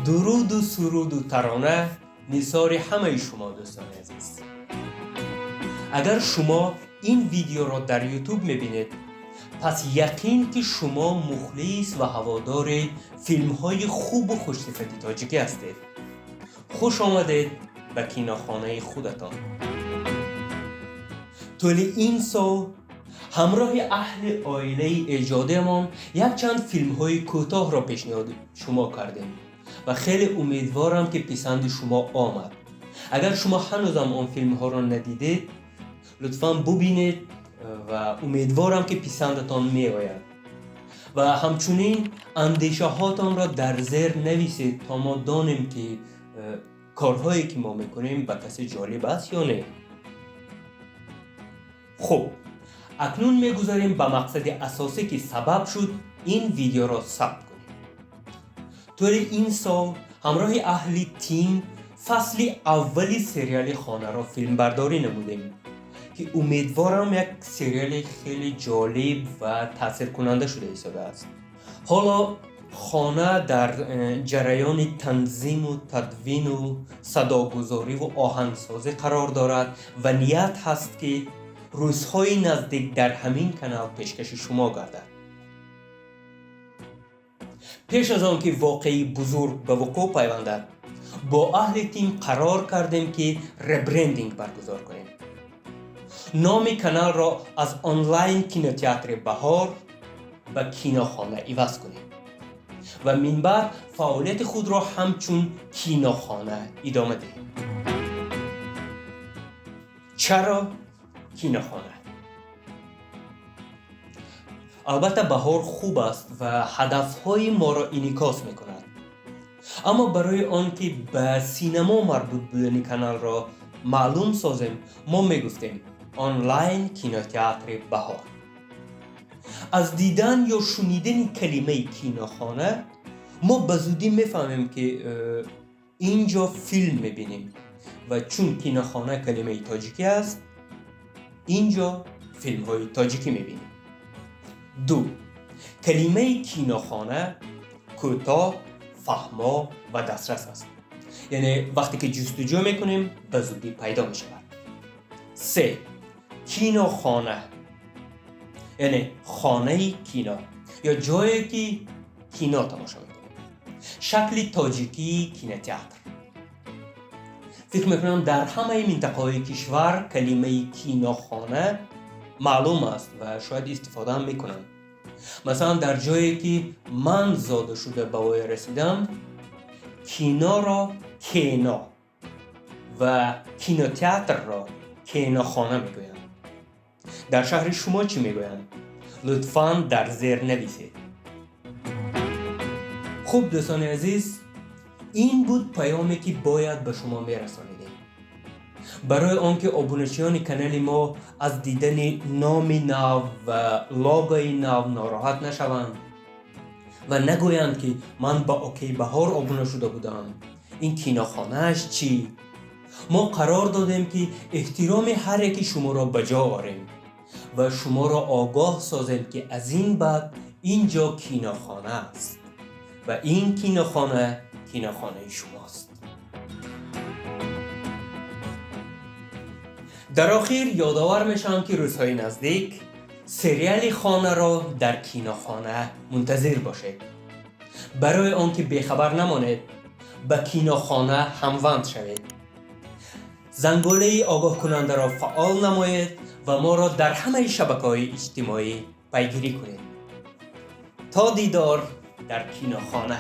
درود و سرود و ترانه نثار همه شما دوستان عزیز. اگر شما این ویدیو را در یوتیوب میبینید، پس یقین که شما مخلص و هوادار فیلم های خوب و خوش‌صفت تاجیکی هستید. خوش آمدید به کیناخانه خودتان. طول این سال همراه اهل عائله ایجادمان یک چند فیلم های کوتاه را پیشنهاد شما کردیم و خیلی امیدوارم که پسند شما آمد. اگر شما هنوزم آن فیلم ها را ندیدید، لطفاً ببینید و امیدوارم که پسندتان می آید. و همچنین اندیشه هاتان را در زیر نویسید تا ما دانیم که کارهایی که ما میکنیم به کسی جالب است یا نه. خب اکنون میگذاریم به مقصد اساسی که سبب شد این ویدیو را ثبت کنیم. طول این سال همراه اهل تیم فصل اولی سریال خانه را فیلم برداری نمودیم که امیدوارم یک سریال خیلی جالب و تأثیر کننده شده ایستاده است. حالا خانه در جریان تنظیم و تدوین و صداگذاری و آهنگسازی قرار دارد و نیت هست که روزهای نزدیک در همین کانال پیشکش شما گردد. پیش از آن که واقعی بزرگ به وقوع پیوندد، با اهل تیم قرار کردیم که ریبرندینگ برگزار کنیم. نام کانال را از آنلاین کینوتئاتر بهار به کیناخانه عوض کنیم و من بعد فعالیت خود را همچون کیناخانه ادامه دهیم. چرا کیناخانه؟ البته بهار خوب است و هدفهای ما را انعکاس میکند، اما برای آنکه به سینما مربوط بودن کانال را معلوم سازیم، ما میگفتیم آنلاین کینوتئاتر بهار. از دیدن یا شنیدن کلمه کیناخانه ما به زودی میفهمیم که اینجا فیلم میبینیم و چون کیناخانه کلمه تاجیکی است، اینجا فیلم های تاجیکی میبینیم. 2. کلمه کیناخانه کوتاه، فهما و دسترس است، یعنی وقتی که جستجو میکنیم به زودی پیدا میشود. 3. کیناخانه یعنی خانه کینا یا جایی که کینا تماشا میکنیم. شکل تاجیکی کینوتئاتر. فکر میکنم در همه منطقه‌های کشور کلمه کیناخانه معلوم است و شاید استفاده هم میکنن. مثلا در جایی که من زاده شده به وی رسیدم، کینا را کینا و کینوتئاتر را کیناخانه میگویند. در شهر شما چی میگویند؟ لطفاً در زیر نویسید. خوب دوستان عزیز، این بود پیامی که باید به شما میرسانیدیم. برای آنکه ابونچیان کانال ما از دیدن نام نو و لوگوی نو ناراحت نشوند و نگویند که من با اوکی بهار ابونه شده بودم، این کیناخانه‌اش چی؟ ما قرار دادیم که احترام هر یکی شما را به جا آوریم و شما را آگاه سازیم که از این بعد اینجا کیناخانه است و این کیناخانه شماست. در آخر یادآور میشم که روزهای نزدیک سریال خانه را در کیناخانه منتظر باشید. برای آنکه بیخبر نمانید، به کیناخانه هموند شوید. زنگوله آگاه کننده را فعال نمایید و ما را در همه شبکه‌های اجتماعی پیگیری کنید. تا دیدار در کیناخانه.